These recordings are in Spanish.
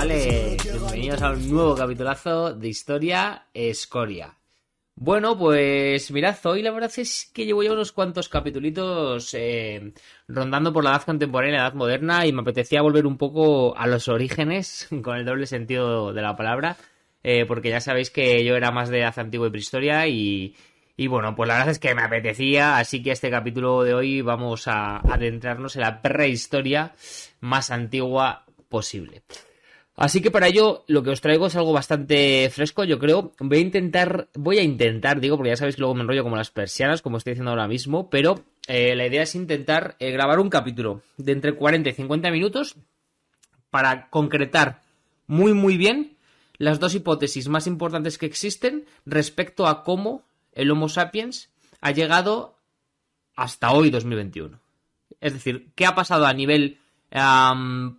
Vale, bienvenidos a un nuevo capitulazo de Historia Escoria. Bueno, pues mirad, hoy la verdad es que llevo ya unos cuantos capitulitos rondando por la edad contemporánea y la edad moderna y me apetecía volver un poco a los orígenes, con el doble sentido de la palabra, porque ya sabéis que yo era más de edad antigua y prehistoria y bueno, pues la verdad es que me apetecía, así que este capítulo de hoy vamos a adentrarnos en la prehistoria más antigua posible. Así que para ello lo que os traigo es algo bastante fresco, yo creo. Voy a intentar, digo, porque ya sabéis que luego me enrollo como las persianas, como estoy haciendo ahora mismo, pero la idea es intentar grabar un capítulo de entre 40 y 50 minutos para concretar muy bien las dos hipótesis más importantes que existen respecto a cómo el Homo sapiens ha llegado hasta hoy, 2021. Es decir, qué ha pasado a nivel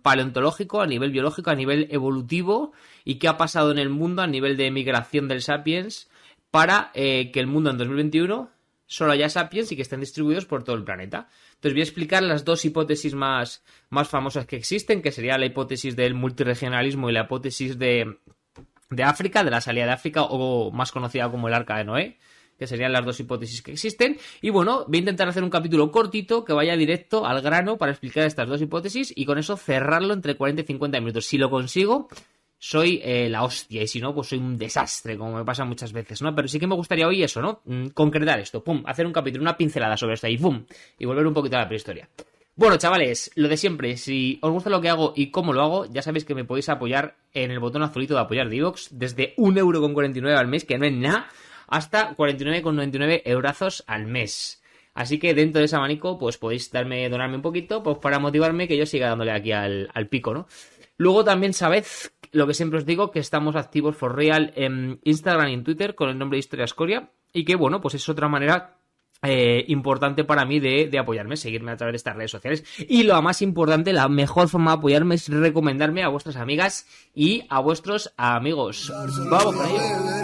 paleontológico, a nivel biológico, a nivel evolutivo y qué ha pasado en el mundo a nivel de migración del sapiens para que el mundo en 2021 solo haya sapiens y que estén distribuidos por todo el planeta. Entonces voy a explicar las dos hipótesis más famosas que existen, que sería la hipótesis del multirregionalismo y la hipótesis de África, de la salida de África, o más conocida como el Arca de Noé, que serían las dos hipótesis que existen. Y bueno, voy a intentar hacer un capítulo cortito que vaya directo al grano para explicar estas dos hipótesis y con eso cerrarlo entre 40 y 50 minutos. Si lo consigo, soy la hostia, y si no, pues soy un desastre, como me pasa muchas veces, ¿no? Pero sí que me gustaría hoy eso, ¿no? Concretar esto, pum, hacer un capítulo, una pincelada sobre esto y pum, y volver un poquito a la prehistoria. Bueno, chavales, lo de siempre, si os gusta lo que hago y cómo lo hago, ya sabéis que me podéis apoyar en el botón azulito de apoyar de iVoox, desde 1,49 € al mes, que no es nada, hasta 49,99 eurazos al mes. Así que dentro de ese abanico, pues podéis donarme un poquito, pues para motivarme que yo siga dándole aquí al pico, ¿no? Luego también sabéis lo que siempre os digo, que estamos activos for real en Instagram y en Twitter con el nombre de Historia Escoria y que, bueno, pues es otra manera importante para mí de apoyarme, seguirme a través de estas redes sociales. Y lo más importante, la mejor forma de apoyarme es recomendarme a vuestras amigas y a vuestros amigos. Vamos con ello.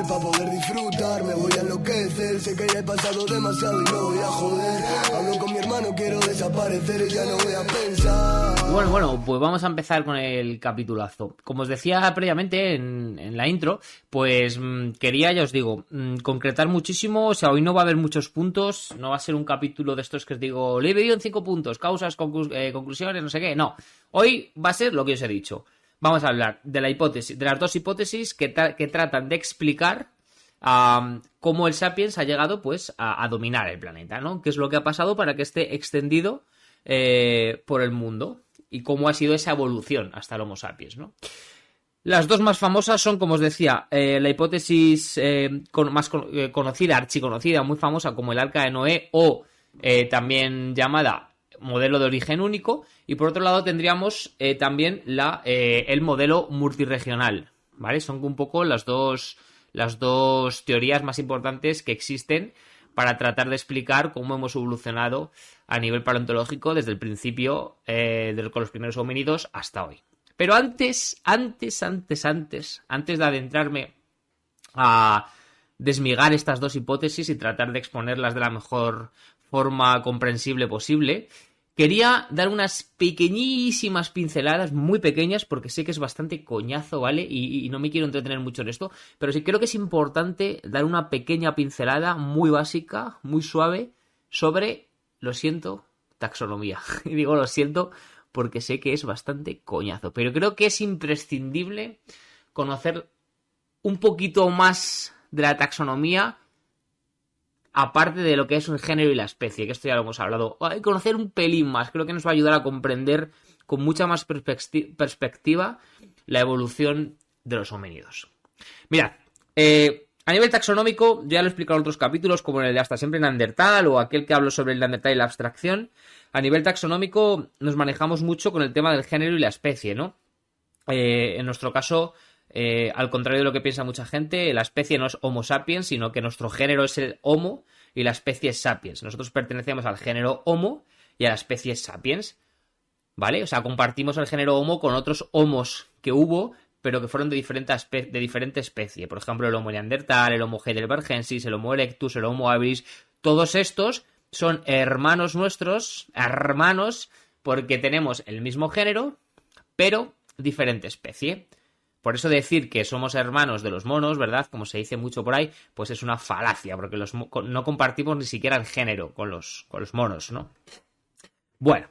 Para poder disfrutar, me voy a enloquecer. Sé que ya he pasado demasiado y no voy a joder. Hablo con mi hermano, quiero desaparecer y ya no voy a pensar. Bueno, pues vamos a empezar con el capitulazo. Como os decía previamente en la intro, pues quería, ya os digo, concretar muchísimo. O sea, hoy no va a haber muchos puntos, no va a ser un capítulo de estos que os digo, le he dividido en 5 puntos, causas, conclusiones, no sé qué. No, hoy va a ser lo que os he dicho. Vamos a hablar de la hipótesis, de las dos hipótesis que tratan de explicar cómo el Sapiens ha llegado, pues, a dominar el planeta, ¿no? ¿Qué es lo que ha pasado para que esté extendido por el mundo? Y cómo ha sido esa evolución hasta el Homo sapiens, ¿no? Las dos más famosas son, como os decía, la hipótesis más conocida, archiconocida, muy famosa, como el Arca de Noé, o también llamada modelo de origen único, y por otro lado tendríamos también el modelo multirregional, ¿vale? Son un poco las dos teorías más importantes que existen para tratar de explicar cómo hemos evolucionado a nivel paleontológico desde el principio, con los primeros homínidos hasta hoy. Pero antes de adentrarme a desmigar estas dos hipótesis y tratar de exponerlas de la mejor forma comprensible posible, quería dar unas pequeñísimas pinceladas, muy pequeñas, porque sé que es bastante coñazo, ¿vale? Y no me quiero entretener mucho en esto, pero sí creo que es importante dar una pequeña pincelada muy básica, muy suave, sobre, lo siento, taxonomía. Y digo lo siento porque sé que es bastante coñazo, pero creo que es imprescindible conocer un poquito más de la taxonomía, aparte de lo que es un género y la especie, que esto ya lo hemos hablado. Hay que conocer un pelín más, creo que nos va a ayudar a comprender con mucha más perspectiva la evolución de los homínidos. Mirad, a nivel taxonómico, ya lo he explicado en otros capítulos, como en el de Hasta Siempre Neandertal, o aquel que hablo sobre el Neandertal y la abstracción. A nivel taxonómico nos manejamos mucho con el tema del género y la especie, ¿no? En nuestro caso, al contrario de lo que piensa mucha gente, la especie no es Homo sapiens, sino que nuestro género es el Homo y la especie es Sapiens. Nosotros pertenecemos al género Homo y a la especie Sapiens, ¿vale? O sea, compartimos el género Homo con otros Homos que hubo, pero que fueron de diferente especie. Por ejemplo, el Homo neandertal, el Homo heidelbergensis, el Homo erectus, el Homo habilis. Todos estos son hermanos nuestros, porque tenemos el mismo género, pero diferente especie. Por eso decir que somos hermanos de los monos, ¿verdad? Como se dice mucho por ahí, pues es una falacia, porque no compartimos ni siquiera el género con los monos, ¿no? Bueno,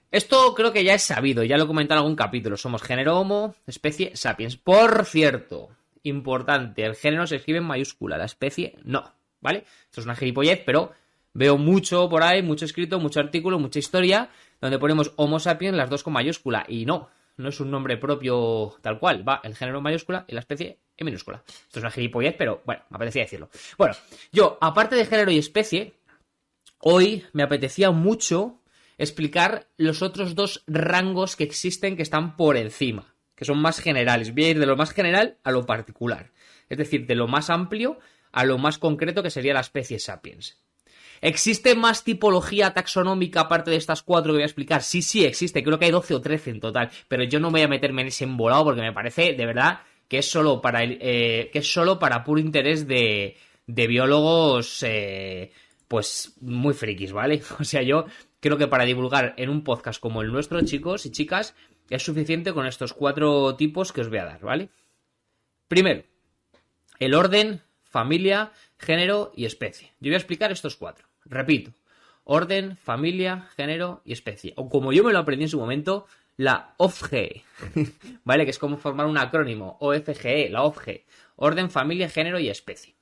esto creo que ya es sabido, ya lo he comentado en algún capítulo. Somos género Homo, especie Sapiens. Por cierto, importante, el género se escribe en mayúscula, la especie no, ¿vale? Esto es una gilipollez, pero veo mucho por ahí, mucho escrito, mucho artículo, mucha historia, donde ponemos Homo sapiens las dos con mayúscula, y no es un nombre propio tal cual, va el género en mayúscula y la especie en minúscula. Esto es una gilipollez, pero bueno, me apetecía decirlo. Bueno, yo, aparte de género y especie, hoy me apetecía mucho explicar los otros dos rangos que existen que están por encima, que son más generales. Voy a ir de lo más general a lo particular, es decir, de lo más amplio a lo más concreto, que sería la especie Sapiens. ¿Existe más tipología taxonómica aparte de estas 4 que voy a explicar? Sí, existe. Creo que hay 12 o 13 en total. Pero yo no voy a meterme en ese embolado porque me parece, de verdad, que es solo para puro interés de biólogos, pues, muy frikis, ¿vale? O sea, yo creo que para divulgar en un podcast como el nuestro, chicos y chicas, es suficiente con estos 4 tipos que os voy a dar, ¿vale? Primero, el orden, familia, género y especie. Yo voy a explicar estos 4. Repito, orden, familia, género y especie. O como yo me lo aprendí en su momento, la OFGE, ¿vale? Que es como formar un acrónimo, OFGE, la OFGE. Orden, familia, género y especie.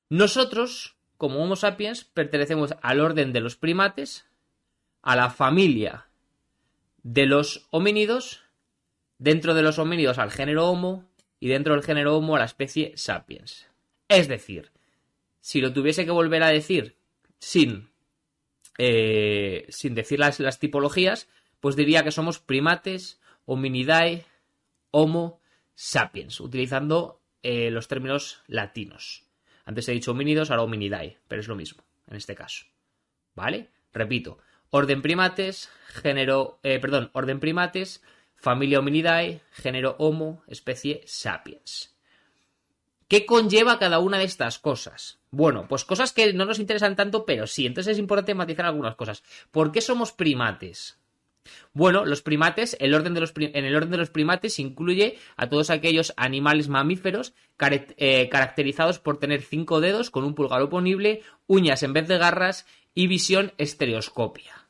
Nosotros, como Homo sapiens, pertenecemos al orden de los primates, a la familia de los homínidos, dentro de los homínidos al género Homo y dentro del género Homo a la especie Sapiens. Es decir, si lo tuviese que volver a decir sin decir las tipologías, pues diría que somos primates, hominidae, Homo sapiens, utilizando los términos latinos. Antes he dicho homínidos, ahora hominidae, pero es lo mismo en este caso, ¿vale? Repito, orden primates, orden primates, familia hominidae, género Homo, especie Sapiens. ¿Qué conlleva cada una de estas cosas? Bueno, pues cosas que no nos interesan tanto, pero sí. Entonces es importante matizar algunas cosas. ¿Por qué somos primates? Bueno, los primates, en el orden de los primates incluye a todos aquellos animales mamíferos caracterizados por tener 5 dedos con un pulgar oponible, uñas en vez de garras y visión estereoscopia.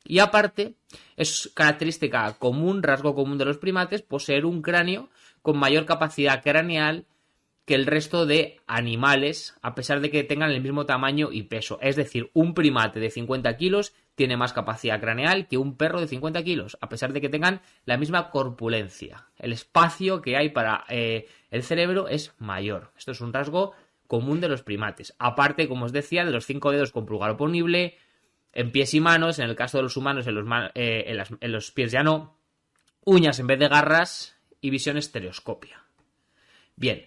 Y aparte, es característica común, rasgo común de los primates, poseer un cráneo con mayor capacidad craneal que el resto de animales, a pesar de que tengan el mismo tamaño y peso. Es decir, un primate de 50 kilos tiene más capacidad craneal que un perro de 50 kilos, a pesar de que tengan la misma corpulencia. El espacio que hay para el cerebro es mayor. Esto es un rasgo común de los primates. Aparte, como os decía, de los 5 dedos con pulgar oponible, en pies y manos, en el caso de los humanos, en los pies ya no, uñas en vez de garras y visión estereoscopia. Bien.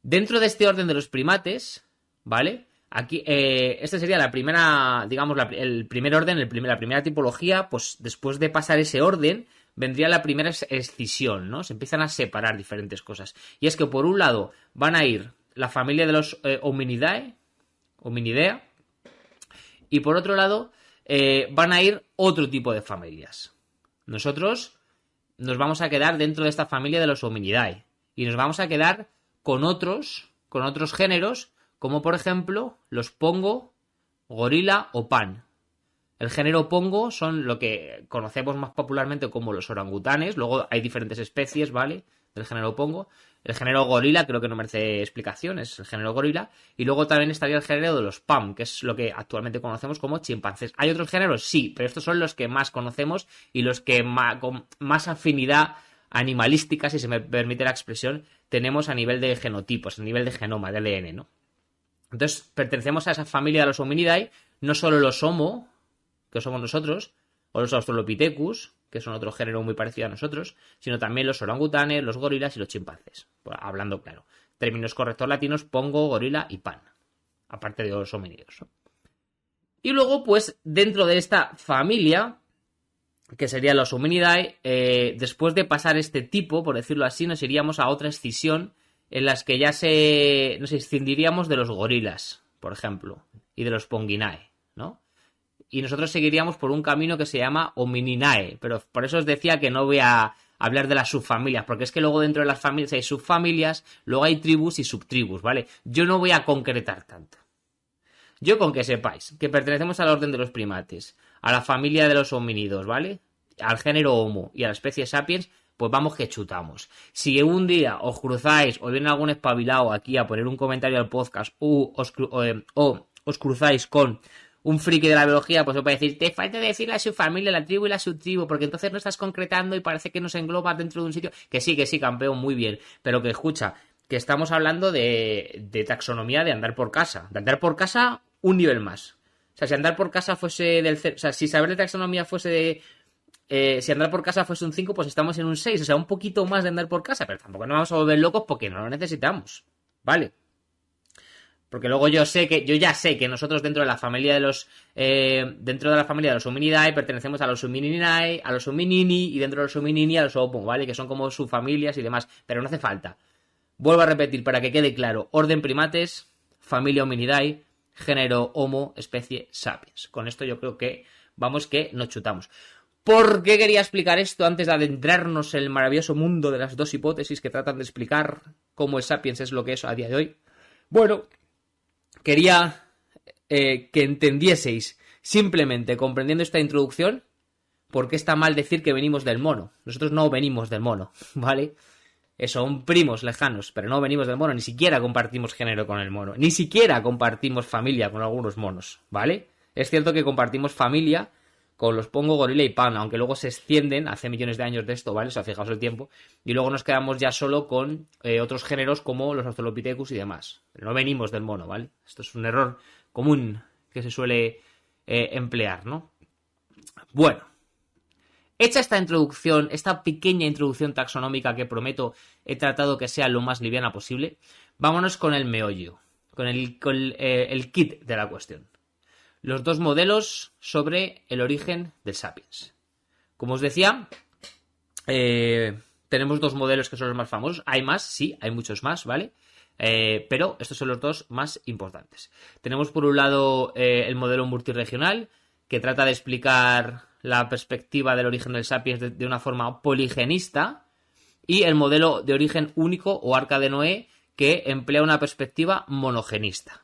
Dentro de este orden de los primates, ¿vale? Aquí, esta sería la primera, digamos, el primer orden, la primera tipología. Pues después de pasar ese orden, vendría la primera escisión, ¿no? Se empiezan a separar diferentes cosas. Y es que por un lado van a ir la familia de los hominidea, y por otro lado van a ir otro tipo de familias. Nosotros nos vamos a quedar dentro de esta familia de los hominidae y nos vamos a quedar con otros géneros, como por ejemplo los pongo, gorila o pan. El género pongo son lo que conocemos más popularmente como los orangutanes. Luego hay diferentes especies, ¿vale?, del género pongo. El género gorila creo que no merece explicación, es el género gorila. Y luego también estaría el género de los pam, que es lo que actualmente conocemos como chimpancés. ¿Hay otros géneros? Sí, pero estos son los que más conocemos y los que con más afinidad animalística, si se me permite la expresión, tenemos a nivel de genotipos, a nivel de genoma, de ADN, ¿no? Entonces, pertenecemos a esa familia de los hominidae, no solo los Homo, que somos nosotros, o los Australopithecus, que son otro género muy parecido a nosotros, sino también los orangutanes, los gorilas y los chimpancés. Pues, hablando claro. Términos correctos latinos, pongo, gorila y pan. Aparte de los homínidos, ¿no? Y luego, pues, dentro de esta familia, que serían los hominidae, después de pasar este tipo, por decirlo así, nos iríamos a otra escisión en las que ya nos escindiríamos de los gorilas, por ejemplo, y de los ponginae, ¿no? Y nosotros seguiríamos por un camino que se llama homininae, pero por eso os decía que no voy a hablar de las subfamilias, porque es que luego dentro de las familias hay subfamilias, luego hay tribus y subtribus, ¿vale? Yo no voy a concretar tanto. Yo con que sepáis que pertenecemos al orden de los primates, a la familia de los homínidos, ¿vale? Al género Homo y a la especie Sapiens, pues vamos que chutamos. Si un día os cruzáis o viene algún espabilado aquí a poner un comentario al podcast o os cruzáis con un friki de la biología, pues os va a decir, te falta decir la subfamilia, la tribu y la subtribu, porque entonces no estás concretando y parece que nos engloba dentro de un sitio. Que sí, campeón, muy bien. Pero que escucha, que estamos hablando de taxonomía de andar por casa. De andar por casa un nivel más. O sea, si andar por casa fuese del... O sea, si saber de taxonomía fuese de... si andar por casa fuese un 5, pues estamos en un 6. O sea, un poquito más de andar por casa, pero tampoco nos vamos a volver locos porque no lo necesitamos. ¿Vale? Porque luego yo ya sé que nosotros dentro de la familia de los Hominidae pertenecemos a los Homininae, a los Hominini y dentro de los Hominini a los Homo, ¿vale? Que son como subfamilias y demás, pero no hace falta. Vuelvo a repetir para que quede claro, orden primates, familia Hominidae, género Homo, especie Sapiens. Con esto yo creo que vamos que nos chutamos. ¿Por qué quería explicar esto antes de adentrarnos en el maravilloso mundo de las dos hipótesis que tratan de explicar cómo el Sapiens es lo que es a día de hoy? Bueno, quería que entendieseis, simplemente comprendiendo esta introducción, por qué está mal decir que venimos del mono. Nosotros no venimos del mono, ¿vale? Son primos lejanos, pero no venimos del mono, ni siquiera compartimos género con el mono, ni siquiera compartimos familia con algunos monos, ¿vale? Es cierto que compartimos familia con los pongo, gorila y pan, aunque luego se extienden hace millones de años de esto, ¿vale? O sea, fijaos el tiempo, y luego nos quedamos ya solo con otros géneros como los Australopithecus y demás. Pero no venimos del mono, ¿vale? Esto es un error común que se suele emplear, ¿no? Bueno, hecha esta introducción, esta pequeña introducción taxonómica que prometo he tratado que sea lo más liviana posible, vámonos con el meollo, con el kit de la cuestión. Los dos modelos sobre el origen del Sapiens. Como os decía, tenemos dos modelos que son los más famosos. Hay más, sí, hay muchos más, ¿vale? Pero estos son los dos más importantes. Tenemos por un lado el modelo multirregional, que trata de explicar la perspectiva del origen del Sapiens de una forma poligenista, y el modelo de origen único o Arca de Noé, que emplea una perspectiva monogenista.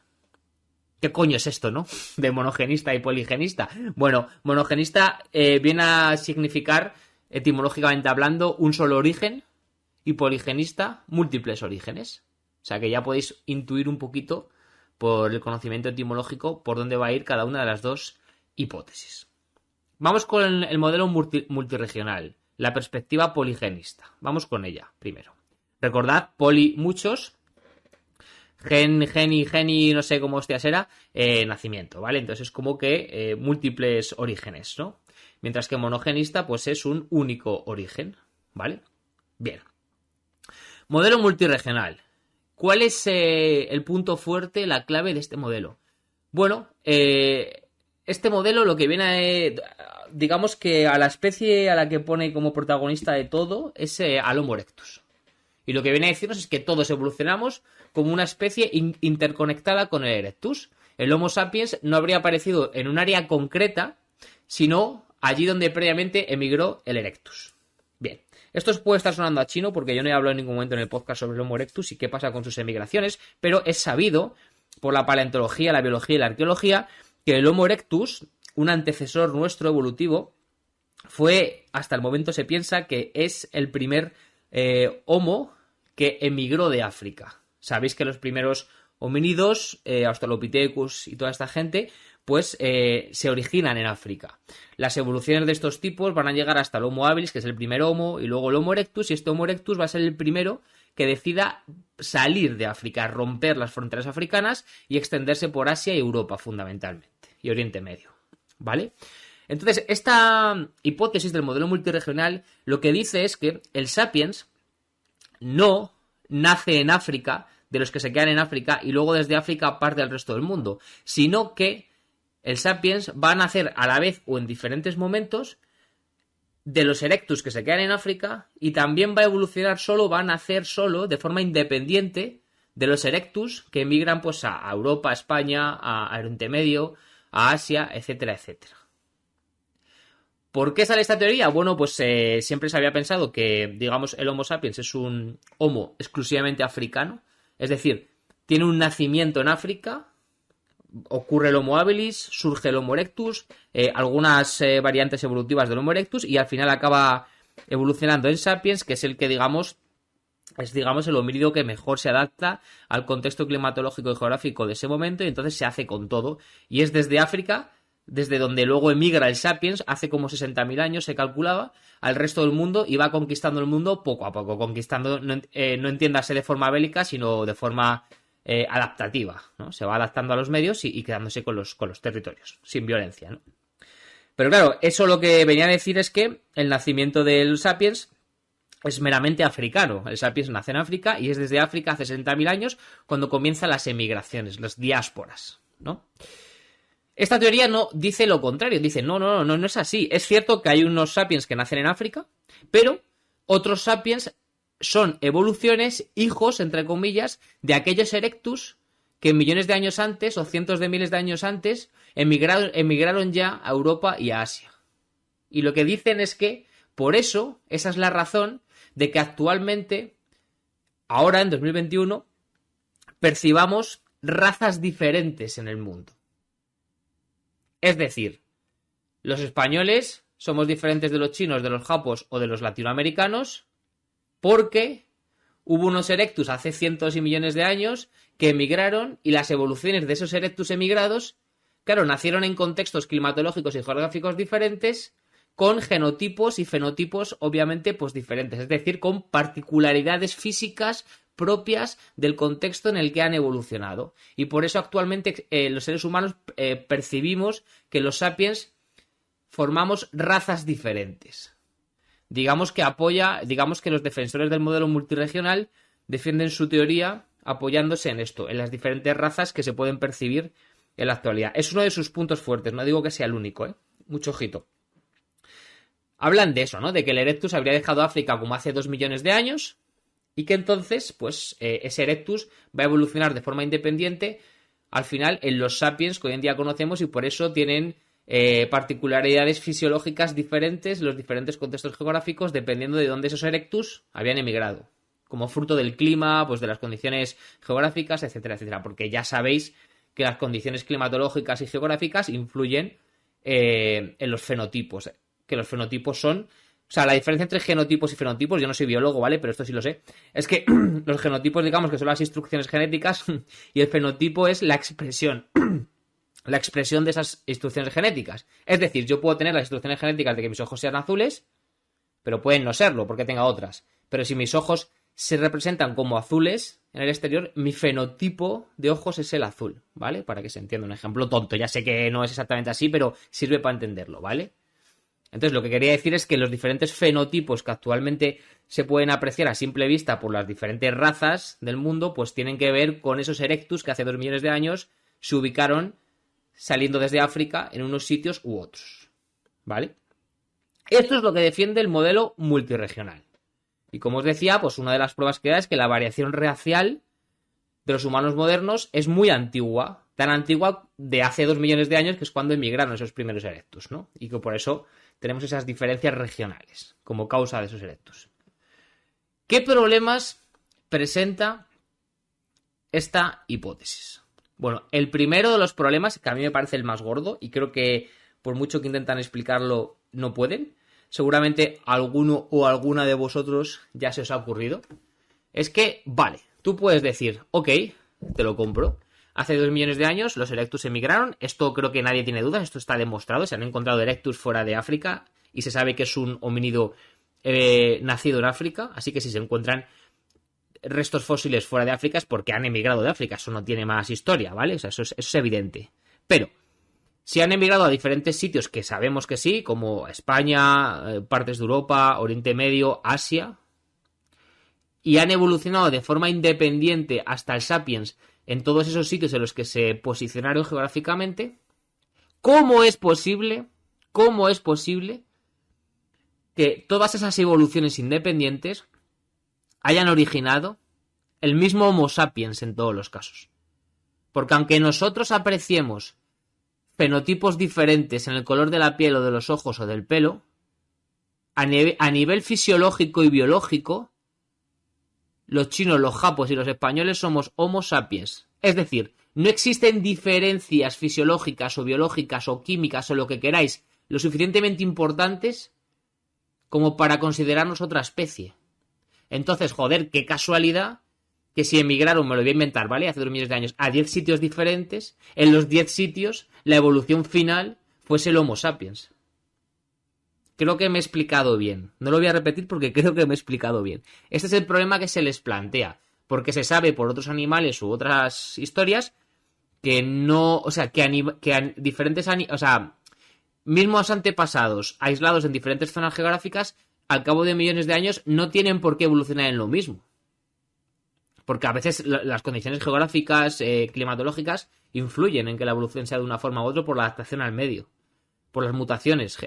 ¿Qué coño es esto, no? De monogenista y poligenista. Bueno, monogenista viene a significar, etimológicamente hablando, un solo origen, y poligenista, múltiples orígenes. O sea que ya podéis intuir un poquito, por el conocimiento etimológico, por dónde va a ir cada una de las dos hipótesis. Vamos con el modelo multirregional, la perspectiva poligenista. Vamos con ella primero. Recordad, poli, muchos... Geni, no sé cómo hostias era, nacimiento, ¿vale? Entonces es como que múltiples orígenes, ¿no? Mientras que monogenista, pues es un único origen, ¿vale? Bien. Modelo multirregional. ¿Cuál es el punto fuerte, la clave de este modelo? Bueno, este modelo lo que viene a... digamos que a la especie a la que pone como protagonista de todo es al Homo erectus. Y lo que viene a decirnos es que todos evolucionamos como una especie interconectada con el Erectus. El Homo sapiens no habría aparecido en un área concreta, sino allí donde previamente emigró el Erectus. Bien, esto os puede estar sonando a chino porque yo no he hablado en ningún momento en el podcast sobre el Homo erectus y qué pasa con sus emigraciones, pero es sabido por la paleontología, la biología y la arqueología que el Homo erectus, un antecesor nuestro evolutivo, fue, hasta el momento se piensa que es el primer Homo que emigró de África. Sabéis que los primeros homínidos, Australopithecus y toda esta gente, pues se originan en África. Las evoluciones de estos tipos van a llegar hasta el Homo habilis, que es el primer Homo, y luego el Homo erectus, y este Homo erectus va a ser el primero que decida salir de África, romper las fronteras africanas y extenderse por Asia y Europa fundamentalmente, y Oriente Medio, ¿vale? Entonces, esta hipótesis del modelo multirregional lo que dice es que el Sapiens no nace en África, de los que se quedan en África, y luego desde África parte al resto del mundo, sino que el Sapiens va a nacer a la vez o en diferentes momentos de los Erectus que se quedan en África, y también va a evolucionar solo, va a nacer solo, de forma independiente, de los Erectus que emigran pues a Europa, a España, a Oriente Medio, a Asia, etcétera, etcétera. ¿Por qué sale esta teoría? Bueno, pues siempre se había pensado que, digamos, el Homo sapiens es un Homo exclusivamente africano, es decir, tiene un nacimiento en África, ocurre el Homo habilis, surge el Homo erectus, algunas variantes evolutivas del Homo erectus y al final acaba evolucionando en Sapiens, que es el que, digamos, es, digamos, el homínido que mejor se adapta al contexto climatológico y geográfico de ese momento y entonces se hace con todo. Y es desde África, desde donde luego emigra el Sapiens, hace como 60.000 años se calculaba, al resto del mundo y va conquistando el mundo poco a poco, conquistando, no entiéndase de forma bélica, sino de forma adaptativa, ¿no? Se va adaptando a los medios y quedándose con los territorios, sin violencia, ¿no? Pero claro, eso lo que venía a decir es que el nacimiento del Sapiens es meramente africano. El Sapiens nace en África y es desde África hace 60.000 años cuando comienzan las emigraciones, las diásporas, ¿no? Esta teoría no dice lo contrario, dice no es así. Es cierto que hay unos Sapiens que nacen en África, pero otros Sapiens son evoluciones, hijos, entre comillas, de aquellos Erectus que millones de años antes o cientos de miles de años antes emigraron ya a Europa y a Asia. Y lo que dicen es que, por eso, esa es la razón de que actualmente, ahora en 2021, percibamos razas diferentes en el mundo. Es decir, los españoles somos diferentes de los chinos, de los japos o de los latinoamericanos porque hubo unos erectus hace cientos y millones de años que emigraron y las evoluciones de esos erectus emigrados, claro, nacieron en contextos climatológicos y geográficos diferentes con genotipos y fenotipos obviamente pues diferentes, es decir, con particularidades físicas propias del contexto en el que han evolucionado. Y por eso actualmente los seres humanos percibimos que los sapiens formamos razas diferentes. Digamos que los defensores del modelo multirregional defienden su teoría apoyándose en esto, en las diferentes razas que se pueden percibir en la actualidad. Es uno de sus puntos fuertes, no digo que sea el único, mucho ojito. Hablan de eso, ¿no? De que el Erectus habría dejado África como hace 2 millones de años y que entonces, pues, ese Erectus va a evolucionar de forma independiente al final en los sapiens que hoy en día conocemos y por eso tienen particularidades fisiológicas diferentes en los diferentes contextos geográficos dependiendo de dónde esos Erectus habían emigrado, como fruto del clima, pues de las condiciones geográficas, etcétera, etcétera, porque ya sabéis que las condiciones climatológicas y geográficas influyen en los fenotipos, que los fenotipos son... O sea, la diferencia entre genotipos y fenotipos, yo no soy biólogo, ¿vale? Pero esto sí lo sé. Es que los genotipos, digamos, que son las instrucciones genéticas y el fenotipo es la expresión. La expresión de esas instrucciones genéticas. Es decir, yo puedo tener las instrucciones genéticas de que mis ojos sean azules, pero pueden no serlo, porque tenga otras. Pero si mis ojos se representan como azules en el exterior, mi fenotipo de ojos es el azul, ¿vale? Para que se entienda un ejemplo tonto. Ya sé que no es exactamente así, pero sirve para entenderlo, ¿vale? Entonces, lo que quería decir es que los diferentes fenotipos que actualmente se pueden apreciar a simple vista por las diferentes razas del mundo, pues tienen que ver con esos erectus que hace 2 millones de años se ubicaron saliendo desde África en unos sitios u otros, ¿vale? Esto es lo que defiende el modelo multirregional. Y como os decía, pues una de las pruebas que da es que la variación racial de los humanos modernos es muy antigua, tan antigua de hace 2 millones de años, que es cuando emigraron esos primeros erectus, ¿no? Y que por eso tenemos esas diferencias regionales como causa de esos erectus. ¿Qué problemas presenta esta hipótesis? Bueno, el primero de los problemas, que a mí me parece el más gordo, y creo que por mucho que intentan explicarlo, no pueden, seguramente alguno o alguna de vosotros ya se os ha ocurrido, es que, vale, tú puedes decir, ok, te lo compro. Hace 2 millones de años los erectus emigraron, esto creo que nadie tiene dudas, esto está demostrado, se han encontrado erectus fuera de África y se sabe que es un homínido nacido en África, así que si se encuentran restos fósiles fuera de África es porque han emigrado de África, eso no tiene más historia, ¿vale? O sea, eso es evidente. Pero, si han emigrado a diferentes sitios que sabemos que sí, como España, partes de Europa, Oriente Medio, Asia, y han evolucionado de forma independiente hasta el Sapiens en todos esos sitios en los que se posicionaron geográficamente, ¿cómo es posible que todas esas evoluciones independientes hayan originado el mismo Homo sapiens en todos los casos? Porque aunque nosotros apreciemos fenotipos diferentes en el color de la piel o de los ojos o del pelo, a nivel fisiológico y biológico, los chinos, los japos y los españoles somos Homo sapiens. Es decir, no existen diferencias fisiológicas o biológicas o químicas o lo que queráis lo suficientemente importantes como para considerarnos otra especie. Entonces, joder, qué casualidad que si emigraron, me lo voy a inventar, ¿vale? Hace 2 millones de años, a 10 sitios diferentes, en los 10 sitios, la evolución final fuese el Homo sapiens. Creo que me he explicado bien. No lo voy a repetir porque creo que me he explicado bien. Este es el problema que se les plantea. Porque se sabe por otros animales u otras historias que no... O sea, que diferentes... O sea, mismos antepasados aislados en diferentes zonas geográficas, al cabo de millones de años, no tienen por qué evolucionar en lo mismo. Porque a veces las condiciones geográficas, climatológicas, influyen en que la evolución sea de una forma u otra por la adaptación al medio. Por las mutaciones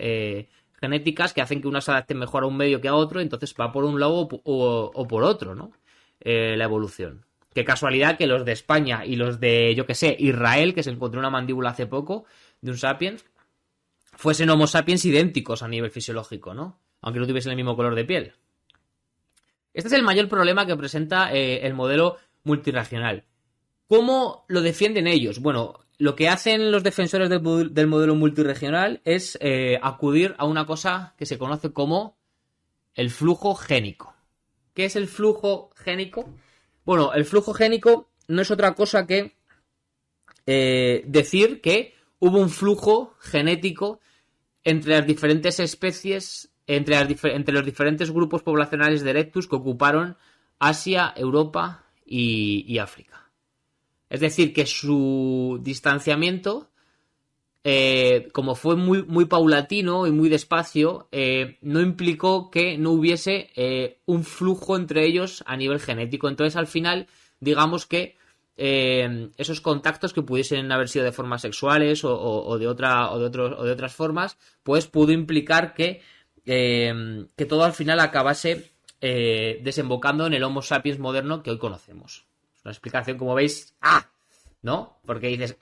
genéticas que hacen que uno se adapte mejor a un medio que a otro, entonces va por un lado o por otro, ¿no? La evolución. Qué casualidad que los de España y los de, yo que sé, Israel, que se encontró una mandíbula hace poco de un sapiens, fuesen Homo sapiens idénticos a nivel fisiológico, ¿no? Aunque no tuviesen el mismo color de piel. Este es el mayor problema que presenta el modelo multirregional. ¿Cómo lo defienden ellos? Bueno, lo que hacen los defensores del modelo multirregional es acudir a una cosa que se conoce como el flujo génico. ¿Qué es el flujo génico? Bueno, el flujo génico no es otra cosa que decir que hubo un flujo genético entre las diferentes especies, entre los diferentes grupos poblacionales de Erectus que ocuparon Asia, Europa y África. Es decir, que su distanciamiento, como fue muy paulatino y muy despacio, no implicó que no hubiese un flujo entre ellos a nivel genético. Entonces, al final, digamos que esos contactos que pudiesen haber sido de formas sexuales o de otras formas, pues pudo implicar que todo al final acabase desembocando en el Homo sapiens moderno que hoy conocemos. Es una explicación, como veis, ¿no? Porque dices,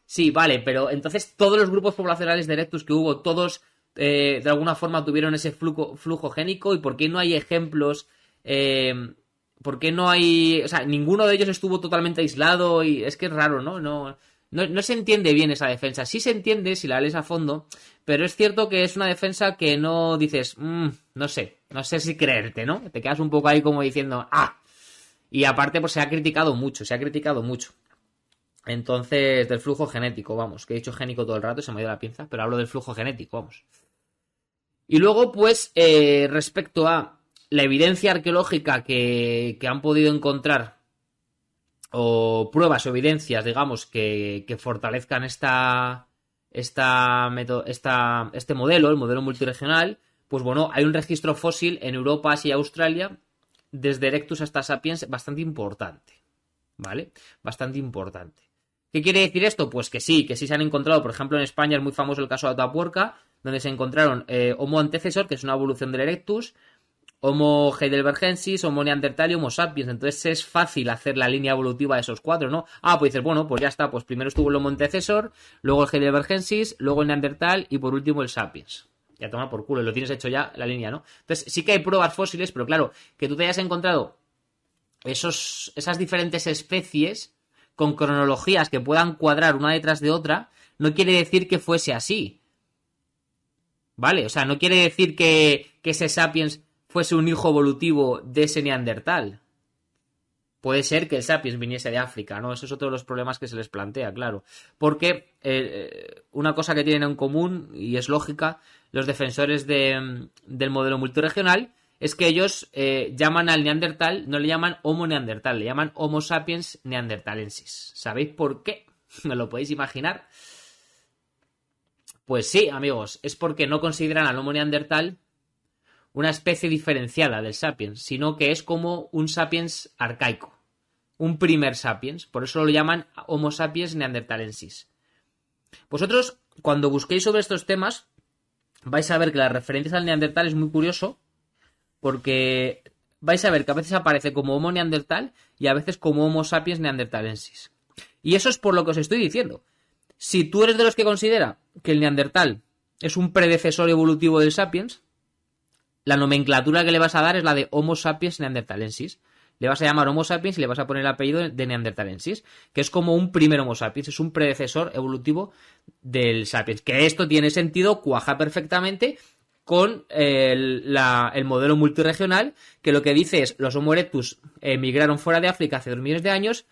sí, vale, pero entonces todos los grupos poblacionales de Erectus que hubo, todos de alguna forma tuvieron ese flujo génico. ¿Y por qué no hay ejemplos? ¿Por qué no hay...? O sea, ninguno de ellos estuvo totalmente aislado y es que es raro, ¿no? No se entiende bien esa defensa. Sí se entiende si la lees a fondo, pero es cierto que es una defensa que no dices, no sé si creerte, ¿no? Te quedas un poco ahí como diciendo, Y aparte, pues se ha criticado mucho. Entonces, del flujo genético, vamos, que he dicho génico todo el rato, se me ha ido la pinza, pero hablo del flujo genético, vamos. Y luego, pues, respecto a la evidencia arqueológica que han podido encontrar, o pruebas o evidencias, digamos, que fortalezcan este modelo, el modelo multirregional, pues bueno, hay un registro fósil en Europa, Asia y Australia, desde Erectus hasta Sapiens, bastante importante, ¿vale? Bastante importante. ¿Qué quiere decir esto? Pues que sí se han encontrado, por ejemplo, en España es muy famoso el caso de Atapuerca, donde se encontraron Homo antecesor, que es una evolución del Erectus, Homo heidelbergensis, Homo neandertal y Homo sapiens. Entonces es fácil hacer la línea evolutiva de esos 4, ¿no? Pues dices, bueno, pues ya está, pues primero estuvo el Homo antecesor, luego el heidelbergensis, luego el neandertal y por último el sapiens. Ya toma por culo, lo tienes hecho ya la línea, ¿no? Entonces sí que hay pruebas fósiles, pero claro, que tú te hayas encontrado esas diferentes especies con cronologías que puedan cuadrar una detrás de otra, no quiere decir que fuese así. ¿Vale? O sea, no quiere decir que ese sapiens fuese un hijo evolutivo de ese neandertal. Puede ser que el sapiens viniese de África, ¿no? Eso es otro de los problemas que se les plantea, claro. Porque una cosa que tienen en común, y es lógica, los defensores del modelo multirregional, es que ellos llaman al neandertal, no le llaman Homo neandertal, le llaman Homo sapiens neanderthalensis. ¿Sabéis por qué? ¿Me lo podéis imaginar? Pues sí, amigos, es porque no consideran al Homo neandertal una especie diferenciada del sapiens, sino que es como un sapiens arcaico, un primer sapiens, por eso lo llaman Homo sapiens neanderthalensis. Vosotros, cuando busquéis sobre estos temas, vais a ver que las referencias al neandertal es muy curioso, porque vais a ver que a veces aparece como Homo neandertal y a veces como Homo sapiens neanderthalensis. Y eso es por lo que os estoy diciendo. Si tú eres de los que considera que el neandertal es un predecesor evolutivo del sapiens, la nomenclatura que le vas a dar es la de Homo sapiens neanderthalensis. Le vas a llamar Homo sapiens y le vas a poner el apellido de neanderthalensis, que es como un primer Homo sapiens, es un predecesor evolutivo del sapiens. Que esto tiene sentido, cuaja perfectamente con el modelo multirregional, que lo que dice es, los Homo erectus migraron fuera de África hace 2 millones de años,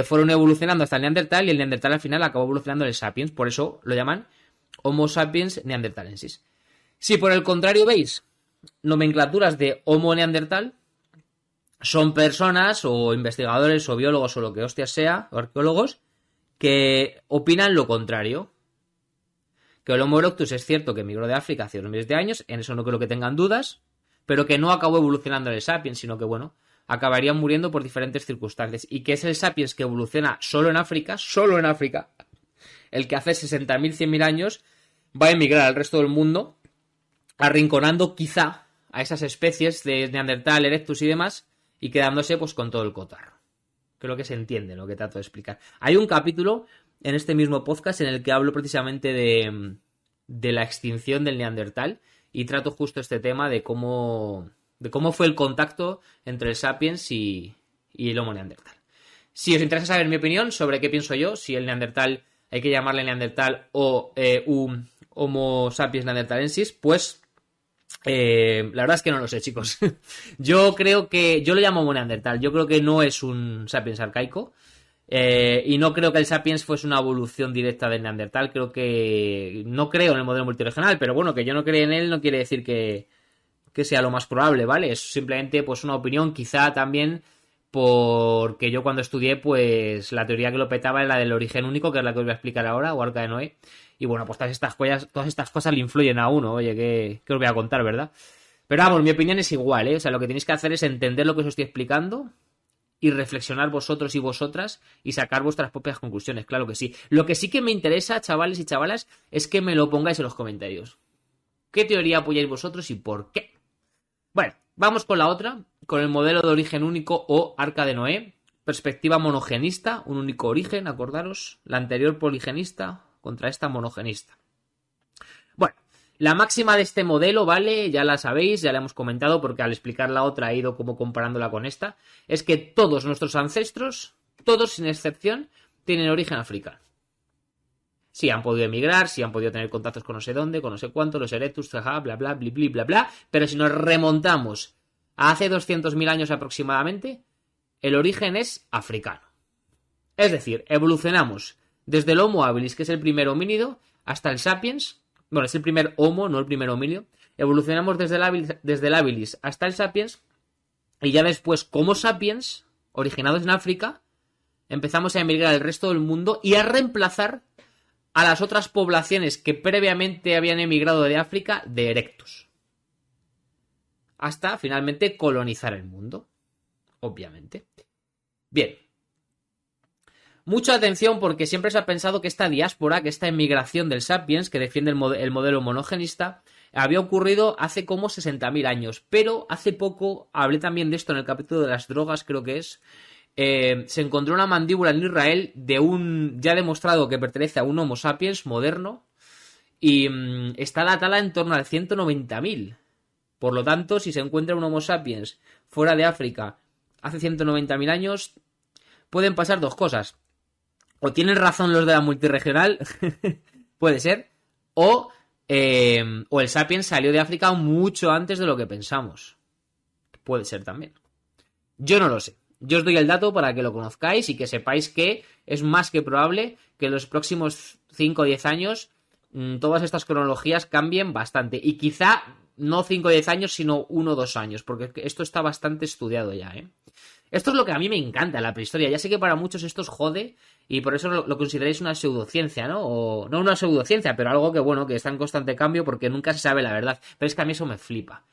fueron evolucionando hasta el neandertal, y el neandertal al final acabó evolucionando en el sapiens, por eso lo llaman Homo sapiens neanderthalensis. Si por el contrario veis nomenclaturas de Homo neandertal, son personas o investigadores o biólogos o lo que hostias sea, o arqueólogos, que opinan lo contrario. Que el Homo erectus es cierto que migró de África hace 2 millones de años, en eso no creo que tengan dudas, pero que no acabó evolucionando en el sapiens, sino que, bueno, acabarían muriendo por diferentes circunstancias. Y que es el sapiens que evoluciona solo en África, el que hace 60.000, 100.000 años va a emigrar al resto del mundo, arrinconando quizá a esas especies de Neandertal, Erectus y demás, y quedándose pues con todo el cotarro. Creo que se entiende lo que trato de explicar. Hay un capítulo en este mismo podcast en el que hablo precisamente de la extinción del Neandertal y trato justo este tema de cómo fue el contacto entre el Sapiens y el Homo Neandertal. Si os interesa saber mi opinión sobre qué pienso yo, si el Neandertal hay que llamarle Neandertal o un Homo Sapiens Neanderthalensis, pues la verdad es que no lo sé, chicos. Yo creo que yo lo llamo Homo Neandertal. Yo creo que no es un Sapiens arcaico. Y no creo que el Sapiens fuese una evolución directa del Neandertal. No creo en el modelo multiregional, pero bueno, que yo no creo en él no quiere decir que sea lo más probable, ¿vale? Es simplemente pues una opinión, quizá también porque yo cuando estudié, pues la teoría que lo petaba era la del origen único, que es la que os voy a explicar ahora, o Arca de Noé. Y bueno, pues todas estas cosas le influyen a uno. Oye, ¿qué os voy a contar, verdad? Pero vamos, mi opinión es igual, ¿eh? O sea, lo que tenéis que hacer es entender lo que os estoy explicando y reflexionar vosotros y vosotras y sacar vuestras propias conclusiones, claro que sí. Lo que sí que me interesa, chavales y chavalas, es que me lo pongáis en los comentarios. ¿Qué teoría apoyáis vosotros y por qué? Bueno, vamos con la otra, con el modelo de origen único o Arca de Noé. Perspectiva monogenista, un único origen, acordaros. La anterior poligenista contra esta monogenista. Bueno, la máxima de este modelo, ¿vale? Ya la sabéis, ya la hemos comentado porque al explicar la otra he ido como comparándola con esta. Es que todos nuestros ancestros, todos sin excepción, tienen origen africano. Sí, han podido emigrar, sí han podido tener contactos con no sé dónde, con no sé cuánto, los erectus, bla, bla, bla, bla, bla, pero si nos remontamos a hace 200.000 años aproximadamente, el origen es africano. Es decir, evolucionamos desde el Homo habilis, que es el primer homínido, hasta el Sapiens. Bueno, es el primer Homo, no el primer homínido. Evolucionamos desde el habilis hasta el Sapiens. Y ya después, como Sapiens, originados en África, empezamos a emigrar al resto del mundo y a reemplazar a las otras poblaciones que previamente habían emigrado de África de Erectus. Hasta finalmente colonizar el mundo. Obviamente. Bien. Mucha atención porque siempre se ha pensado que esta diáspora, que esta emigración del Sapiens, que defiende el modelo monogenista, había ocurrido hace como 60.000 años. Pero hace poco, hablé también de esto en el capítulo de las drogas, creo que es, se encontró una mandíbula en Israel de un ya demostrado que pertenece a un Homo sapiens moderno y está datada en torno al 190.000. Por lo tanto, si se encuentra un Homo sapiens fuera de África hace 190.000 años, pueden pasar dos cosas. O tienen razón los de la multirregional, puede ser, o el sapiens salió de África mucho antes de lo que pensamos. Puede ser también. Yo no lo sé. Yo os doy el dato para que lo conozcáis y que sepáis que es más que probable que en los próximos 5 o 10 años todas estas cronologías cambien bastante. Y quizá no 5 o 10 años, sino 1 o 2 años, porque esto está bastante estudiado ya, ¿eh? Esto es lo que a mí me encanta, la prehistoria. Ya sé que para muchos esto os jode y por eso lo consideráis una pseudociencia, ¿no? O no una pseudociencia, pero algo que, bueno, que está en constante cambio porque nunca se sabe la verdad. Pero es que a mí eso me flipa.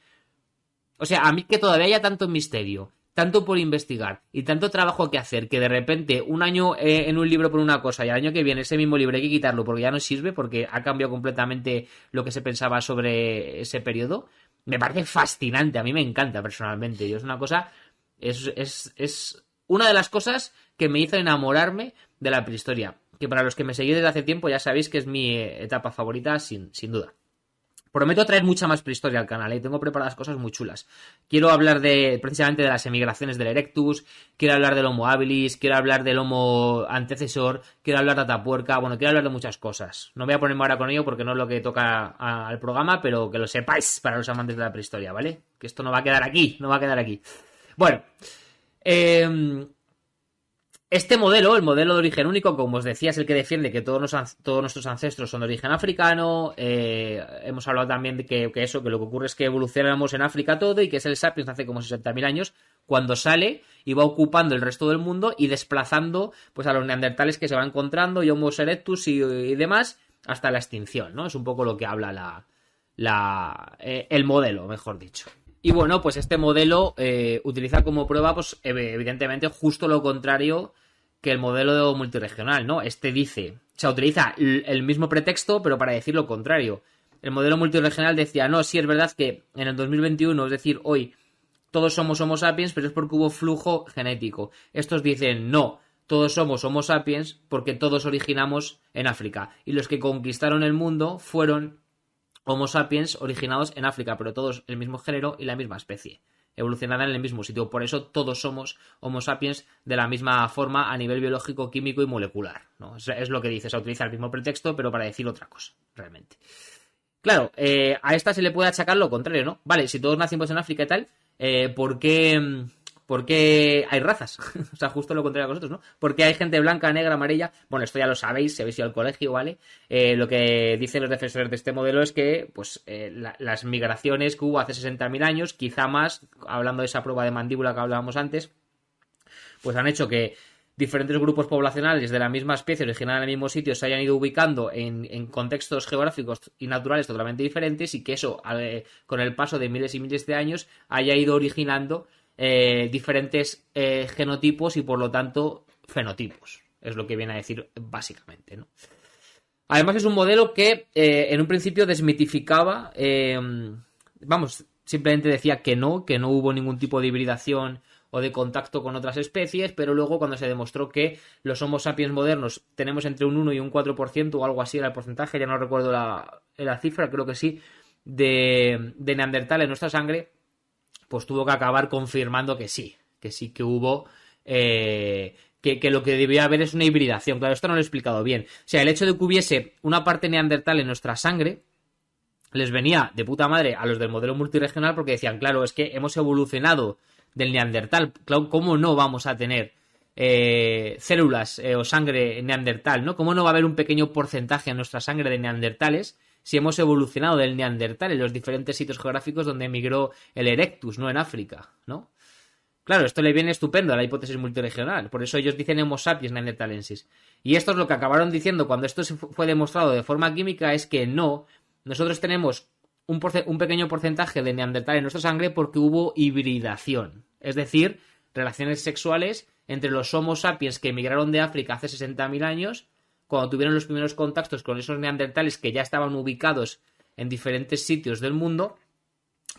O sea, a mí que todavía haya tanto misterio, tanto por investigar y tanto trabajo que hacer, que de repente un año en un libro por una cosa y al año que viene ese mismo libro hay que quitarlo porque ya no sirve, porque ha cambiado completamente lo que se pensaba sobre ese periodo, me parece fascinante, a mí me encanta personalmente. Yo es una cosa, es una de las cosas que me hizo enamorarme de la prehistoria, que para los que me seguís desde hace tiempo ya sabéis que es mi etapa favorita sin duda. Prometo traer mucha más prehistoria al canal, ¿eh? Tengo preparadas cosas muy chulas. Quiero hablar precisamente de las emigraciones del Erectus, quiero hablar del Homo habilis, quiero hablar del Homo antecesor, quiero hablar de Atapuerca, bueno, quiero hablar de muchas cosas. No voy a ponerme ahora con ello porque no es lo que toca al programa, pero que lo sepáis para los amantes de la prehistoria, ¿vale? Que esto no va a quedar aquí, no va a quedar aquí. Bueno, este modelo, el modelo de origen único, como os decía, es el que defiende que todos nuestros ancestros son de origen africano. Hemos hablado también de que lo que ocurre es que evolucionamos en África todo y que es el Sapiens hace como 60.000 años, cuando sale y va ocupando el resto del mundo y desplazando pues a los neandertales que se va encontrando, y Homo erectus y demás, hasta la extinción, ¿no? Es un poco lo que habla el modelo, mejor dicho. Y bueno, pues este modelo utiliza como prueba, pues evidentemente, justo lo contrario que el modelo multirregional, ¿no? Utiliza el mismo pretexto, pero para decir lo contrario. El modelo multirregional decía, no, sí es verdad que en el 2021, es decir, hoy, todos somos Homo sapiens, pero es porque hubo flujo genético. Estos dicen, no, todos somos Homo sapiens porque todos originamos en África. Y los que conquistaron el mundo fueron Homo sapiens originados en África, pero todos el mismo género y la misma especie, evolucionada en el mismo sitio. Por eso todos somos Homo sapiens de la misma forma a nivel biológico, químico y molecular, ¿no? Es lo que dice, se utiliza el mismo pretexto, pero para decir otra cosa, realmente. Claro, a esta se le puede achacar lo contrario, ¿no? Vale, si todos nacimos en África y tal, ¿por qué hay razas? O sea, justo lo contrario a vosotros, ¿no? ¿Por qué hay gente blanca, negra, amarilla? Bueno, esto ya lo sabéis, si habéis ido al colegio, ¿vale? Lo que dicen los defensores de este modelo es que, pues, las migraciones que hubo hace 60.000 años, quizá más, hablando de esa prueba de mandíbula que hablábamos antes, pues han hecho que diferentes grupos poblacionales de la misma especie originada en el mismo sitio se hayan ido ubicando en contextos geográficos y naturales totalmente diferentes, y que eso, con el paso de miles y miles de años, haya ido originando diferentes genotipos y por lo tanto fenotipos. Es lo que viene a decir básicamente, ¿no? Además es un modelo que en un principio desmitificaba, simplemente decía que no hubo ningún tipo de hibridación o de contacto con otras especies, pero luego cuando se demostró que los Homo sapiens modernos tenemos entre un 1 y un 4% o algo así era el porcentaje, ya no recuerdo la cifra, creo que sí, de neandertal en nuestra sangre, pues tuvo que acabar confirmando que sí que hubo, que lo que debía haber es una hibridación. Claro, esto no lo he explicado bien. O sea, el hecho de que hubiese una parte neandertal en nuestra sangre les venía de puta madre a los del modelo multirregional, porque decían, claro, es que hemos evolucionado del neandertal, claro, ¿cómo no vamos a tener células o sangre neandertal, ¿no? ¿Cómo no va a haber un pequeño porcentaje en nuestra sangre de neandertales si hemos evolucionado del neandertal en los diferentes sitios geográficos donde emigró el Erectus, no en África, ¿no? Claro, esto le viene estupendo a la hipótesis multirregional, por eso ellos dicen Homo sapiens neanderthalensis. Y esto es lo que acabaron diciendo cuando esto fue demostrado de forma química, es que no, nosotros tenemos un pequeño porcentaje de neandertal en nuestra sangre porque hubo hibridación, es decir, relaciones sexuales entre los Homo sapiens que emigraron de África hace 60.000 años, cuando tuvieron los primeros contactos con esos neandertales que ya estaban ubicados en diferentes sitios del mundo,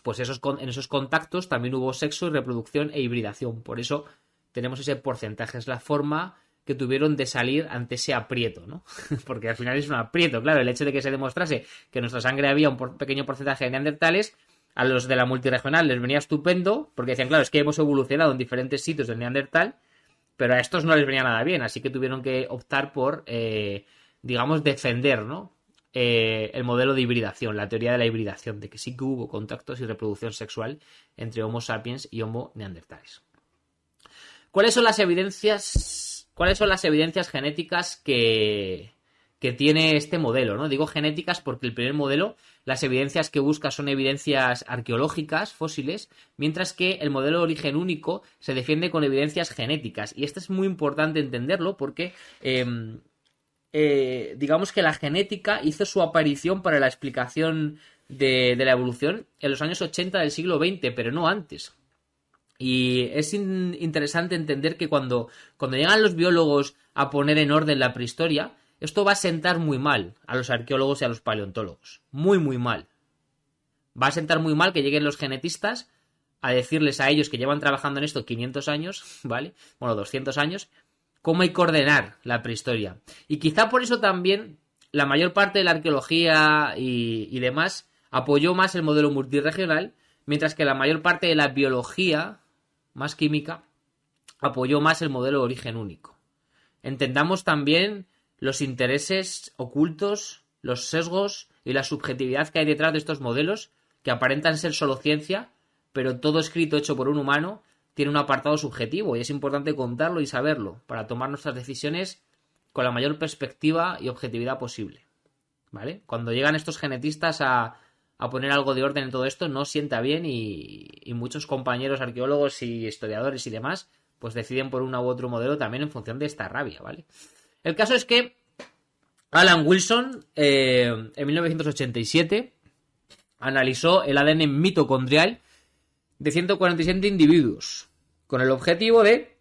pues en esos contactos también hubo sexo y reproducción e hibridación. Por eso tenemos ese porcentaje, es la forma que tuvieron de salir ante ese aprieto, ¿no? Porque al final es un aprieto, claro, el hecho de que se demostrase que en nuestra sangre había un pequeño porcentaje de neandertales, a los de la multirregional les venía estupendo, porque decían, claro, es que hemos evolucionado en diferentes sitios del neandertal, pero a estos no les venía nada bien, así que tuvieron que optar por, digamos, defender, ¿no? El modelo de hibridación, la teoría de la hibridación, de que sí que hubo contactos y reproducción sexual entre Homo sapiens y Homo neandertales. ¿Cuáles son las evidencias genéticas que tiene este modelo, ¿no? Digo genéticas porque el primer modelo, las evidencias que busca son evidencias arqueológicas, fósiles, mientras que el modelo de origen único se defiende con evidencias genéticas. Y esto es muy importante entenderlo porque digamos que la genética hizo su aparición para la explicación de la evolución en los años 80 del siglo XX, pero no antes. Y es interesante entender que cuando llegan los biólogos a poner en orden la prehistoria, esto va a sentar muy mal a los arqueólogos y a los paleontólogos. Muy, muy mal. Va a sentar muy mal que lleguen los genetistas a decirles a ellos que llevan trabajando en esto 500 años, ¿vale? Bueno, 200 años, cómo hay que ordenar la prehistoria. Y quizá por eso también la mayor parte de la arqueología y demás apoyó más el modelo multirregional, mientras que la mayor parte de la biología, más química, apoyó más el modelo de origen único. Entendamos también los intereses ocultos, los sesgos y la subjetividad que hay detrás de estos modelos, que aparentan ser solo ciencia, pero todo escrito hecho por un humano tiene un apartado subjetivo y es importante contarlo y saberlo para tomar nuestras decisiones con la mayor perspectiva y objetividad posible. ¿Vale? Cuando llegan estos genetistas a poner algo de orden en todo esto, no sienta bien y muchos compañeros arqueólogos y historiadores y demás pues deciden por uno u otro modelo también en función de esta rabia, ¿vale? El caso es que Alan Wilson en 1987 analizó el ADN mitocondrial de 147 individuos con el objetivo de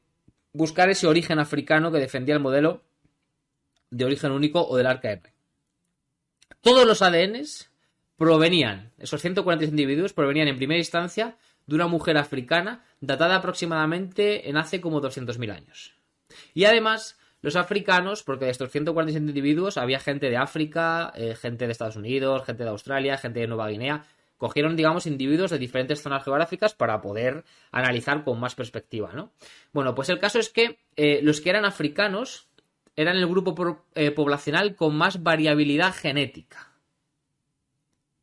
buscar ese origen africano que defendía el modelo de origen único o del arca de Noé. Todos los ADNs provenían, esos 147 individuos provenían en primera instancia de una mujer africana datada aproximadamente en hace como 200.000 años. Y además, los africanos, porque de estos 147 individuos había gente de África, gente de Estados Unidos, gente de Australia, gente de Nueva Guinea, cogieron, digamos, individuos de diferentes zonas geográficas para poder analizar con más perspectiva, ¿no? Bueno, pues el caso es que los que eran africanos eran el grupo poblacional con más variabilidad genética.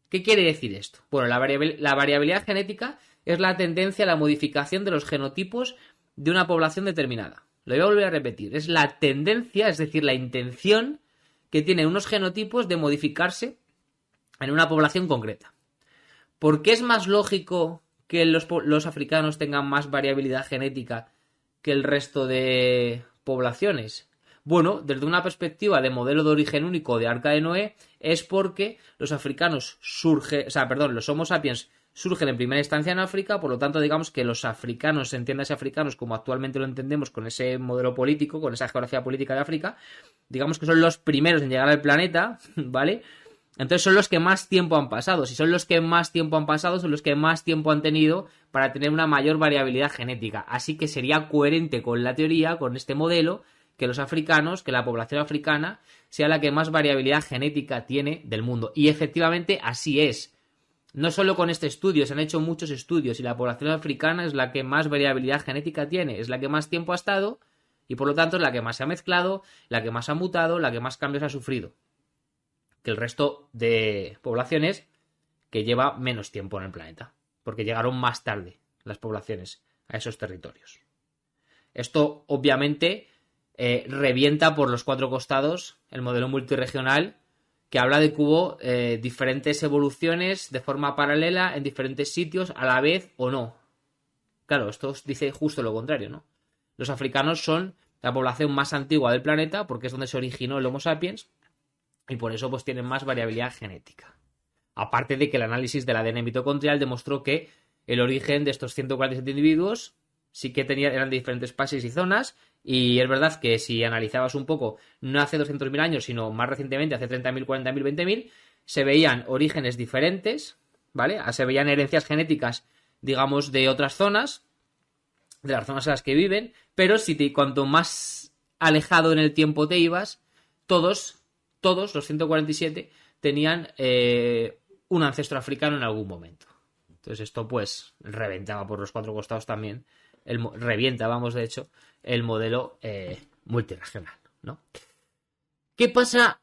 ¿Qué quiere decir esto? Bueno, la variabilidad genética es la tendencia a la modificación de los genotipos de una población determinada. Lo voy a volver a repetir. Es la tendencia, es decir, la intención que tienen unos genotipos de modificarse en una población concreta. ¿Por qué es más lógico que los africanos tengan más variabilidad genética que el resto de poblaciones? Bueno, desde una perspectiva de modelo de origen único de Arca de Noé, es porque los africanos los Homo sapiens surgen en primera instancia en África, por lo tanto, digamos que los africanos, entiéndase africanos como actualmente lo entendemos con ese modelo político, con esa geografía política de África, digamos que son los primeros en llegar al planeta, ¿vale? Entonces son los que más tiempo han pasado. Si son los que más tiempo han pasado, son los que más tiempo han tenido para tener una mayor variabilidad genética. Así que sería coherente con la teoría, con este modelo, que los africanos, que la población africana sea la que más variabilidad genética tiene del mundo. Y efectivamente así es. No solo con este estudio, se han hecho muchos estudios y la población africana es la que más variabilidad genética tiene, es la que más tiempo ha estado y por lo tanto es la que más se ha mezclado, la que más ha mutado, la que más cambios ha sufrido que el resto de poblaciones que lleva menos tiempo en el planeta, porque llegaron más tarde las poblaciones a esos territorios. Esto obviamente revienta por los cuatro costados el modelo multirregional que habla de que hubo diferentes evoluciones de forma paralela en diferentes sitios a la vez o no. Claro, esto dice justo lo contrario, ¿no? Los africanos son la población más antigua del planeta porque es donde se originó el Homo sapiens y por eso pues tienen más variabilidad genética. Aparte de que el análisis del ADN mitocondrial demostró que el origen de estos 147 individuos sí que eran de diferentes países y zonas, y es verdad que si analizabas un poco, no hace 200.000 años, sino más recientemente, hace 30.000, 40.000, 20.000, se veían orígenes diferentes, ¿vale? Se veían herencias genéticas, digamos, de otras zonas, de las zonas en las que viven, pero cuanto más alejado en el tiempo te ibas, todos los 147 tenían un ancestro africano en algún momento. Entonces esto pues reventaba por los cuatro costados también, de hecho, el modelo multirregional, ¿no? ¿Qué pasa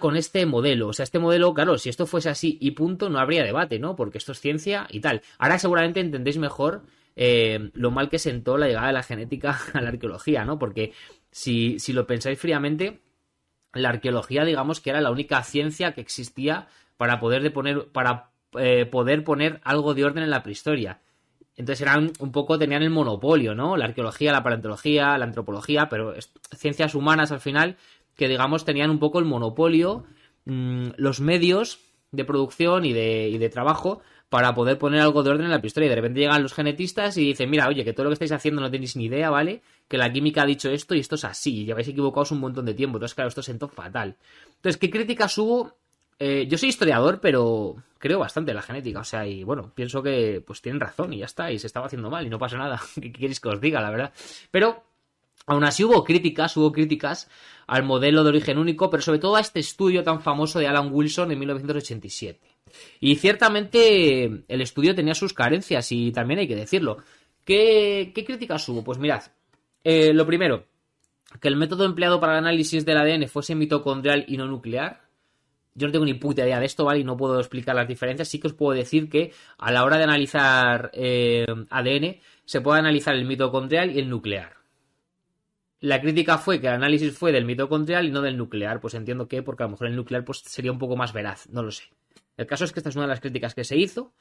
con este modelo? O sea, este modelo, claro, si esto fuese así y punto, no habría debate, ¿no? Porque esto es ciencia y tal. Ahora seguramente entendéis mejor lo mal que sentó la llegada de la genética a la arqueología, ¿no? Porque si lo pensáis fríamente, la arqueología, digamos que era la única ciencia que existía para poder poner algo de orden en la prehistoria. Entonces tenían el monopolio, ¿no? La arqueología, la paleontología, la antropología, pero ciencias humanas al final que, digamos, tenían un poco el monopolio, los medios de producción y de trabajo para poder poner algo de orden en la prehistoria. Y de repente llegan los genetistas y dicen, mira, oye, que todo lo que estáis haciendo no tenéis ni idea, ¿vale? Que la química ha dicho esto y esto es así, y lleváis equivocados un montón de tiempo. Entonces, claro, esto sentó fatal. Entonces, ¿qué críticas hubo? Yo soy historiador, pero creo bastante en la genética, o sea, y bueno, pienso que pues tienen razón y ya está, y se estaba haciendo mal y no pasa nada. ¿Qué queréis que os diga, la verdad? Pero Aún así hubo críticas al modelo de origen único, pero sobre todo a este estudio tan famoso de Alan Wilson en 1987. Y ciertamente el estudio tenía sus carencias y también hay que decirlo. ¿Qué críticas hubo? Pues mirad, lo primero, que el método empleado para el análisis del ADN fuese mitocondrial y no nuclear. Yo no tengo ni puta idea de esto, ¿vale? Y no puedo explicar las diferencias. Sí que os puedo decir que a la hora de analizar ADN se puede analizar el mitocondrial y el nuclear. La crítica fue que el análisis fue del mitocondrial y no del nuclear. Pues entiendo que porque a lo mejor el nuclear pues sería un poco más veraz, no lo sé. El caso es que esta es una de las críticas que se hizo.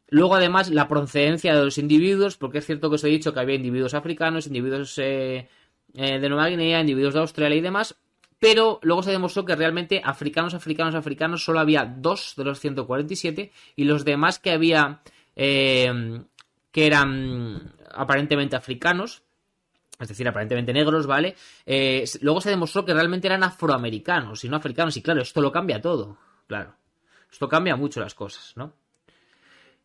Luego, además, la procedencia de los individuos, porque es cierto que os he dicho que había individuos africanos, individuos de Nueva Guinea, individuos de Australia y demás, pero luego se demostró que realmente africanos solo había 2 de los 147 y los demás que había que eran aparentemente africanos, es decir, aparentemente negros, ¿vale? Luego se demostró que realmente eran afroamericanos y no africanos, y claro, esto lo cambia todo, claro. Esto cambia mucho las cosas, ¿no?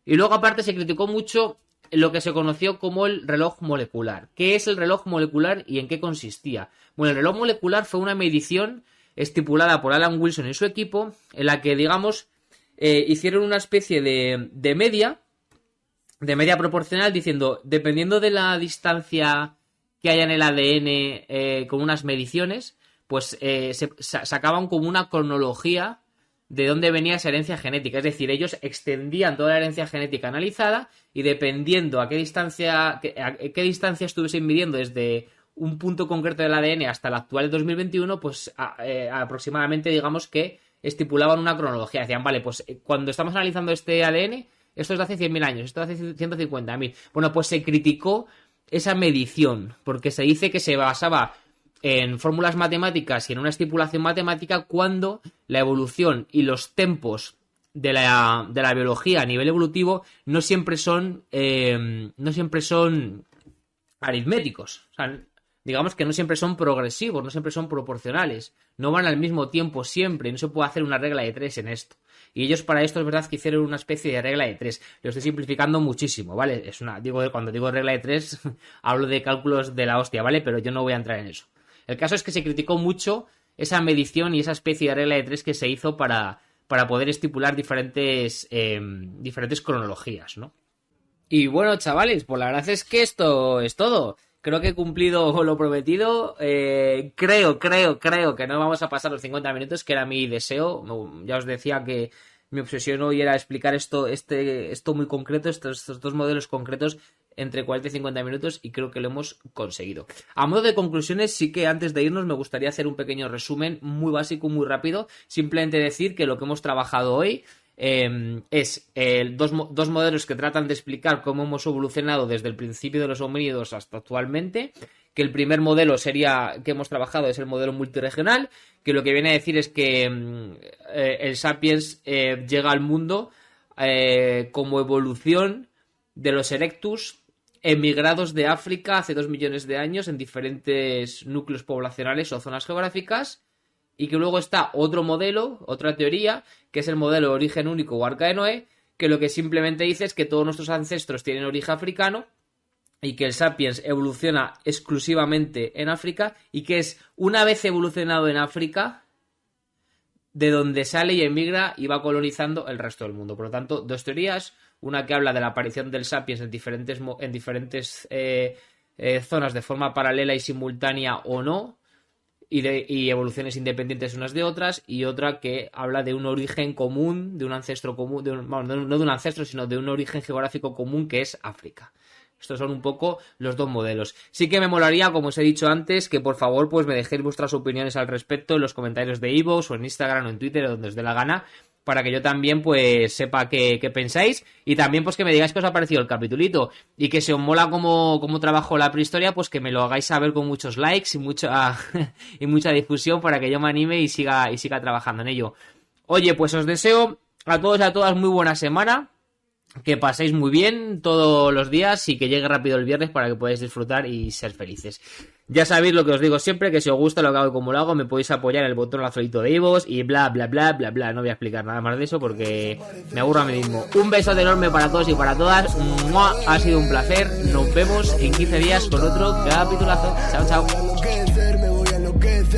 Y luego, aparte, se criticó mucho lo que se conoció como el reloj molecular. ¿Qué es el reloj molecular y en qué consistía? Bueno, el reloj molecular fue una medición estipulada por Alan Wilson y su equipo, en la que, digamos, hicieron una especie de media proporcional, diciendo, dependiendo de la distancia que haya en el ADN con unas mediciones, pues se sacaban como una cronología de dónde venía esa herencia genética. Es decir, ellos extendían toda la herencia genética analizada y dependiendo a qué distancia estuviesen midiendo desde un punto concreto del ADN hasta el actual de 2021, pues aproximadamente, digamos que estipulaban una cronología. Decían, vale, pues cuando estamos analizando este ADN, esto es de hace 100.000 años, esto es de hace 150.000. Bueno, pues se criticó esa medición, porque se dice que se basaba en fórmulas matemáticas y en una estipulación matemática cuando la evolución y los tempos de la biología a nivel evolutivo no siempre son aritméticos. O sea, digamos que no siempre son progresivos, no siempre son proporcionales, no van al mismo tiempo siempre, no se puede hacer una regla de 3 en esto. Y ellos para esto es verdad que hicieron una especie de regla de 3. Lo estoy simplificando muchísimo, ¿vale? Cuando digo regla de 3 hablo de cálculos de la hostia, ¿vale? Pero yo no voy a entrar en eso. El caso es que se criticó mucho esa medición y esa especie de regla de 3 que se hizo para poder estipular diferentes cronologías, ¿no? Y bueno, chavales, pues la verdad es que esto es todo. Creo que he cumplido lo prometido. Creo que no vamos a pasar los 50 minutos, que era mi deseo. Ya os decía que mi obsesión hoy era explicar esto muy concreto, estos dos modelos concretos entre 40 y 50 minutos, y creo que lo hemos conseguido. A modo de conclusiones, sí que antes de irnos me gustaría hacer un pequeño resumen muy básico, muy rápido. Simplemente decir que lo que hemos trabajado hoy es dos modelos que tratan de explicar cómo hemos evolucionado desde el principio de los homínidos hasta actualmente. Que el primer modelo que hemos trabajado es el modelo multiregional, que lo que viene a decir es que el Sapiens llega al mundo como evolución de los Erectus emigrados de África hace 2 millones de años en diferentes núcleos poblacionales o zonas geográficas, y que luego está otro modelo, otra teoría, que es el modelo de origen único o Arca de Noé, que lo que simplemente dice es que todos nuestros ancestros tienen origen africano y que el Sapiens evoluciona exclusivamente en África, y que es una vez evolucionado en África de donde sale y emigra y va colonizando el resto del mundo. Por lo tanto, dos teorías, una que habla de la aparición del Sapiens en diferentes zonas de forma paralela y simultánea o no, y evoluciones independientes unas de otras, y otra que habla de un origen común, de un ancestro común, no de un ancestro, sino de un origen geográfico común, que es África. Estos son un poco los dos modelos. Sí que me molaría, como os he dicho antes, que por favor pues me dejéis vuestras opiniones al respecto en los comentarios de iVoox o en Instagram o en Twitter, o donde os dé la gana, para que yo también pues sepa qué pensáis, y también pues que me digáis qué os ha parecido el capitulito, y que si os mola cómo trabajo la prehistoria, pues que me lo hagáis saber con muchos likes y mucha difusión, para que yo me anime y siga trabajando en ello. Oye, pues os deseo a todos y a todas muy buena semana, que paséis muy bien todos los días y que llegue rápido el viernes para que podáis disfrutar y ser felices. Ya sabéis lo que os digo siempre, que si os gusta lo que hago y como lo hago, me podéis apoyar en el botón azulito de iVoox y bla, bla, bla, bla, bla. No voy a explicar nada más de eso porque me aburro a mí mismo. Un besote enorme para todos y para todas. ¡Mua! Ha sido un placer. Nos vemos en 15 días con otro capitulazo. Chao, chao.